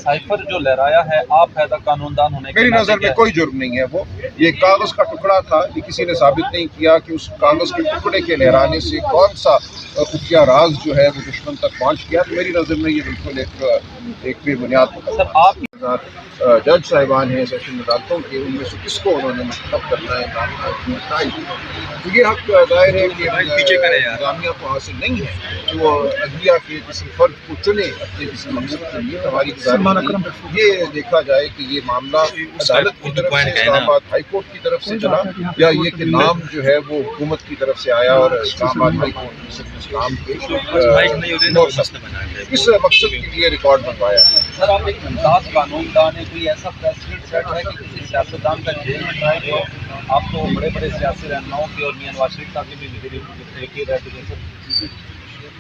Cipher जो लहराया है आप हैदा कानूनदान होने के मेरी नाते नज़र में क्या कोई जुर्म नहीं है। वो ये कागज़ का टुकड़ा था, ये किसी ने साबित नहीं किया कि उस कागज़ के टुकड़े के लहराने से कौन सा खुफिया राज जो है वो दुश्मन तक पहुंच गया। तो मेरी नज़र में ये बिल्कुल एक बेबुनियाद सर आप जज साहिबान हैं सेशन अदालतों के, उनमें से किसको उन्होंने मुंतखब करना है इमरान खान की ट्रायल। तो ये हक दायर है कि इंतजामिया को हासिल नहीं है कि वो अदलिया के किसी फर्द को चुने अपने किसी मकसद के लिए। हमारी गुजारिश ये देखा जाए कि ये मामला अदालत की तरफ से, इस्लामाबाद हाई कोर्ट की तरफ से चला, या ये कि नाम जो है वो हुकूमत की तरफ से आया और इस्लामाबाद हाई कोर्ट ने सिर्फ इस्लाम के इस मकसद के लिए रिकॉर्ड बनवाया। सर आप एक मुमताज कानूनदान है, कोई ऐसा प्रेसिडेंट सेट है कि किसी सियासतदान का जेल में ट्रायल हो? आप तो बड़े बड़े सियासी रहनुमाओं के और मियां नवाज शरीफ साहब के भी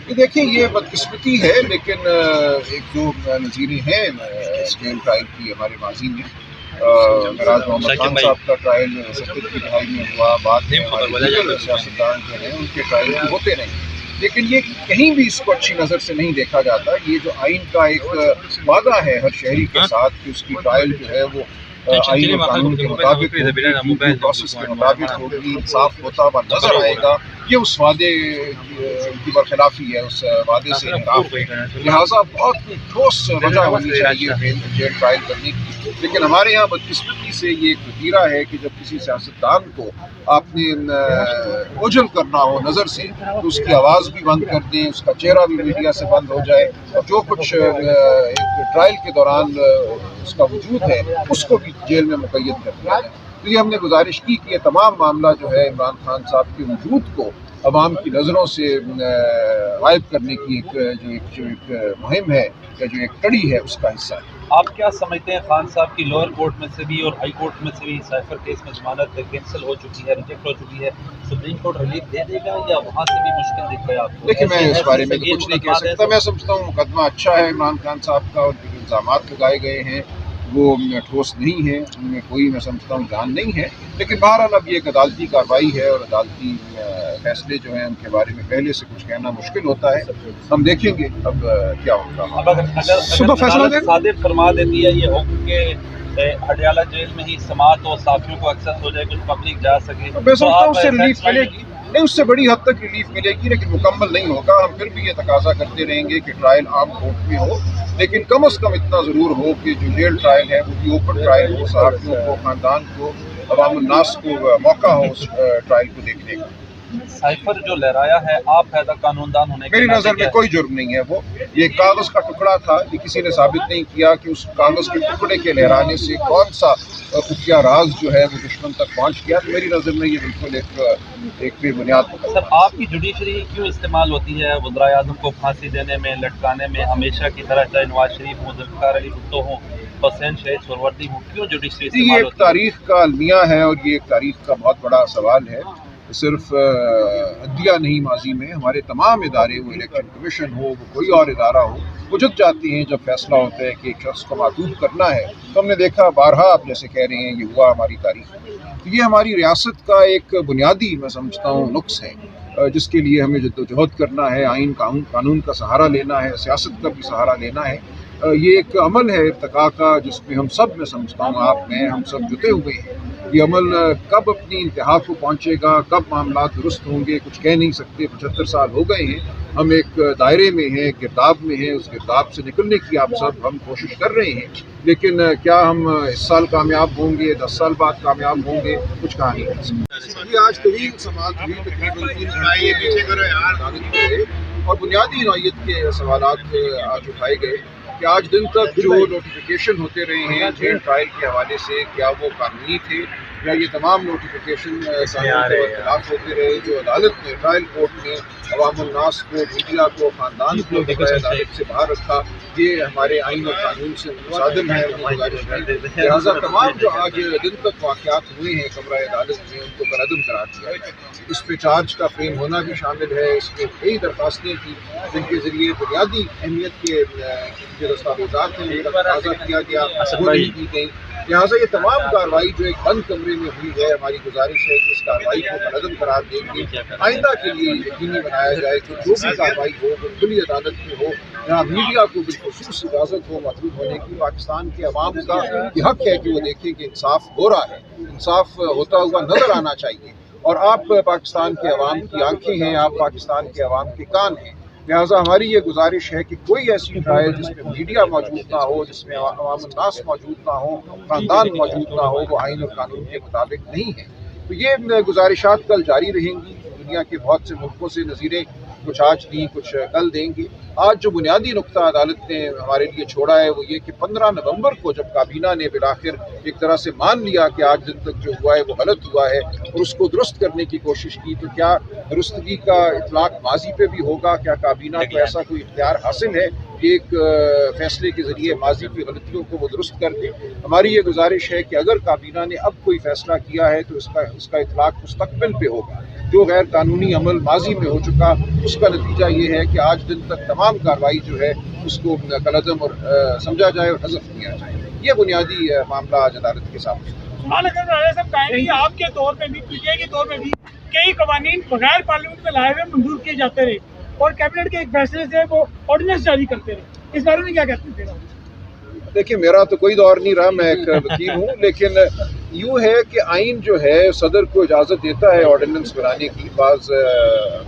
ये देखिए ये बदकिस्मती है, लेकिन एक जो नज़ीरें हैं स्टेल ट्रायल की हमारे माजी में, मिराज मोहम्मद खान साहब का ट्रायल 70 की दहाई में हुआ, बाद में सियासतदान जो हैं उनके ट्रायल भी होते रहे, लेकिन ये कहीं भी इसको अच्छी नज़र से नहीं देखा जाता। ये जो आइन का एक वादा है हर शहरी के साथ कि उसकी ट्रायल जो है वो आइन और कानून के मुताबिक प्रोसेस के मुताबिक होगी, इंसाफ होता हुआ नजर आएगा, ये उस वादे की बरखिलाफी है, उस वादे से इनकार है। लिहाजा बहुत ठोस वजह होनी चाहिए जेल ट्रायल करने की, लेकिन हमारे यहाँ बदकिस्मती से ये एक वतीरा है कि जब किसी सियासतदान को आपने ओझल करना हो नज़र से तो उसकी आवाज़ भी बंद कर दें, उसका चेहरा भी मीडिया से बंद हो जाए, और जो कुछ एक ट्रायल के दौरान उसका वजूद है उसको भी जेल में मुक़य्यद कर दिया जाए। तो ये हमने गुजारिश की कि ये तमाम मामला जो है इमरान खान साहब के वजूद को अवाम की नज़रों से गायब करने की जो एक मुहिम है या जो एक कड़ी है उसका हिस्सा है। आप क्या समझते हैं खान साहब की लोअर कोर्ट में से भी और हाई कोर्ट में से भी साइफर केस में जमानत कैंसिल हो चुकी है, रिजेक्ट हो चुकी है, सुप्रीम कोर्ट रिलीफ दे देगा या वहाँ से भी मुश्किल दिख रहा है आपको? देखिए मैं इस बारे में कुछ नहीं कह सकता। मैं समझता हूँ मुकदमा अच्छा है इमरान खान साहब का, और जो इल्ज़ाम लगाए गए हैं वो ठोस नहीं है, उनमें कोई मैं समझता हूँ जान नहीं है, लेकिन बहरहाल अब ये एक अदालती कार्रवाई है और अदालती फैसले जो हैं उनके बारे में पहले से कुछ कहना मुश्किल होता है। हम देखेंगे अब क्या होगा। अब अगर सादिर फरमा देती है ये हुक्म के हडियाला जेल में ही समाअत और साफियों को एक्सेस हो जाए, कुछ पब्लिक जा सके, मैं समझता हूँ उससे रिलीफ मिलेगी, नहीं उससे बड़ी हद तक रिलीफ मिलेगी, लेकिन मुकम्मल नहीं होगा। हम फिर भी ये तकाजा करते रहेंगे कि ट्रायल आम कोर्ट में हो, लेकिन कम अज़ कम इतना ज़रूर हो कि जो जेल ट्रायल है वो भी ओपन ट्रायल हो, सहाफ़ियों को, ख़ानदान को, अवाम उन्नास को मौका हो उस ट्रायल को देखने का। साइफर जो लहराया है आप हैदा कानूनदान होने के मेरी नाते नज़र में कोई जुर्म नहीं है। वो ये कागज़ का टुकड़ा था, ये किसी ने साबित नहीं किया कि उस कागज़ के टुकड़े के लहराने से कौन सा खुफिया राज जो है वो दुश्मन तक पहुंच गया। तो मेरी नज़र में ये बिल्कुल एक बेबुनियाद। सर आपकी जुडिशरी क्यों इस्तेमाल होती है वज़ीर आज़म को फांसी देने में, लटकाने में, हमेशा की तरह चाहे नवाज शरीफ हो, ज़ुल्फ़िकार अली भुट्टो हो, हुसैन शहीद सोहरावर्दी हो, क्यों जुडिशरी इस्तेमाल होती है? ये तारीख का अलमिया है और ये एक तारीख का बहुत बड़ा सवाल है। सिर्फ अदलिया नहीं, माजी में हमारे तमाम इदारे, वो इलेक्शन कमीशन हो, वो कोई और इदारा हो, वो जुट जाती हैं जब फैसला होता है कि एक शख्स को मातूब करना है। तो हमने देखा बारहा, आप जैसे कह रहे हैं, ये हुआ हमारी तारीख में। तो ये हमारी रियासत का एक बुनियादी मैं समझता हूँ नुक्स है जिसके लिए हमें जद्दोजहद करना है, आइन कानून का सहारा लेना है, सियासत का भी सहारा लेना है। ये एक अमल है इर्तिका का जिसमें हम सब, मैं समझता हूँ आप, मैं, हम सब जुटे हुए हैं। ये अमल कब अपनी इंतहा को पहुँचेगा, कब मामला दुरुस्त होंगे, कुछ कह नहीं सकते। 75 साल हो गए हैं, हम एक दायरे में हैं, गिरदाब में हैं, उस गिरदाब से निकलने की आप सब हम कोशिश कर रहे हैं, लेकिन क्या हम इस साल कामयाब होंगे, 10 साल बाद कामयाब होंगे, कुछ कहा नहीं कर सकते। आज तवील समाअत हुई, तकरीबन 3 घंटे, और बुनियादी नौइयत के सवाल आज उठाए गए कि आज दिन तक जो नोटिफिकेशन होते रहे हैं जेल ट्रायल के हवाले से, क्या वो कानूनी थे या ये तमाम नोटिफिकेशन कानून के खिलाफ होते रहे, जो अदालत ने, ट्रायल कोर्ट ने अवाम उन्नास को, मीडिया को, ख़ानदान को अदालत से बाहर रखा, ये हमारे आइन और कानून से मुसादिम है। लिहाजा तमाम जो आज दिन तक वाक़यात हुए हैं कमरा अदालत में, उनको कलअदम करार दिया। इस पर चार्ज का फ्रेम होना भी शामिल है। इसमें कई दरख्वास्तें थी जिनके ज़रिए बुनियादी अहमियत के जो दस्तावेज़ात हैं उनका तकाज़ा किया गया, वो नहीं की गई। लिहाजा ये तमाम कार्रवाई जो एक बंद कमरे में हुई है, हमारी गुजारिश है कि इस कार्रवाई को कलअदम करार देंगे, आइंदा के लिए यकीनी बनाया जाए कि जो भी कार्रवाई हो वो खुली अदालत में हो, جہاں میڈیا کو بالخصوص اجازت ہو موجود ہونے کی. پاکستان کے عوام کا یہ حق ہے کہ وہ دیکھیں کہ انصاف ہو رہا ہے, انصاف ہوتا ہوا نظر آنا چاہیے. اور آپ پاکستان کے عوام کی آنکھیں ہیں, آپ پاکستان کے عوام کے کان ہیں. لہٰذا ہماری یہ گزارش ہے کہ کوئی ایسی ٹرائل جس میں میڈیا موجود نہ ہو, جس میں عوام الناس موجود نہ ہو, خاندان موجود نہ ہو, وہ آئین اور قانون کے مطابق نہیں ہے. تو یہ گزارشات کل جاری رہیں گی. دنیا کے بہت سے ملکوں سے نظیریں کچھ آج دیں, کچھ کل دیں گے. آج جو بنیادی نقطہ عدالت نے ہمارے لیے چھوڑا ہے وہ یہ کہ 15 نومبر کو جب کابینہ نے بالآخر ایک طرح سے مان لیا کہ آج دن تک جو ہوا ہے وہ غلط ہوا ہے اور اس کو درست کرنے کی کوشش کی, تو کیا درستگی کا اطلاق ماضی پہ بھی ہوگا؟ کیا کابینہ کو ایسا کوئی اختیار حاصل ہے کہ ایک فیصلے کے ذریعے ماضی کی غلطیوں کو وہ درست کر دے؟ ہماری یہ گزارش ہے کہ اگر کابینہ نے اب کوئی فیصلہ کیا ہے تو اس کا اطلاق مستقبل پہ ہوگا. جو غیر قانونی عمل ماضی میں ہو چکا اس کا نتیجہ یہ ہے کہ آج دن تک تمام کارروائی جو ہے اس کو کالعدم اور سمجھا جائے اور حذف کیا جائے. یہ بنیادی معاملہ آج عدالت کے سامنے. آپ کے دور میں بھی, پی ٹی آئی کے دور میں بھی کئی قوانین بغیر پارلیمنٹ میں لائے ہوئے منظور کیے جاتے رہے اور کیبنٹ کے ایک فیصلے سے وہ آرڈیننس جاری کرتے رہے. اس بارے میں کیا کہتے ہیں؟ دیکھیں, میرا تو کوئی دور نہیں رہا, میں ایک وکیل ہوں, لیکن یوں ہے کہ آئین جو ہے صدر کو اجازت دیتا ہے آرڈیننس بنانے کی بعض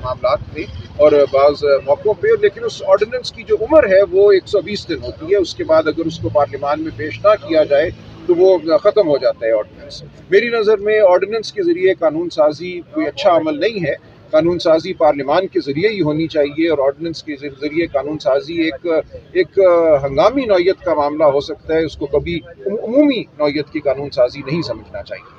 معاملات میں اور بعض موقعوں پہ, لیکن اس آرڈیننس کی جو عمر ہے وہ 120 دن ہوتی ہے. اس کے بعد اگر اس کو پارلیمان میں پیش نہ کیا جائے تو وہ ختم ہو جاتا ہے آرڈیننس. میری نظر میں آرڈیننس کے ذریعے قانون سازی کوئی اچھا عمل نہیں ہے. قانون سازی پارلیمان کے ذریعے ہی ہونی چاہیے اور آرڈیننس کے ذریعے قانون سازی ایک ہنگامی نوعیت کا معاملہ ہو سکتا ہے. اس کو کبھی عمومی نوعیت کی قانون سازی نہیں سمجھنا چاہیے.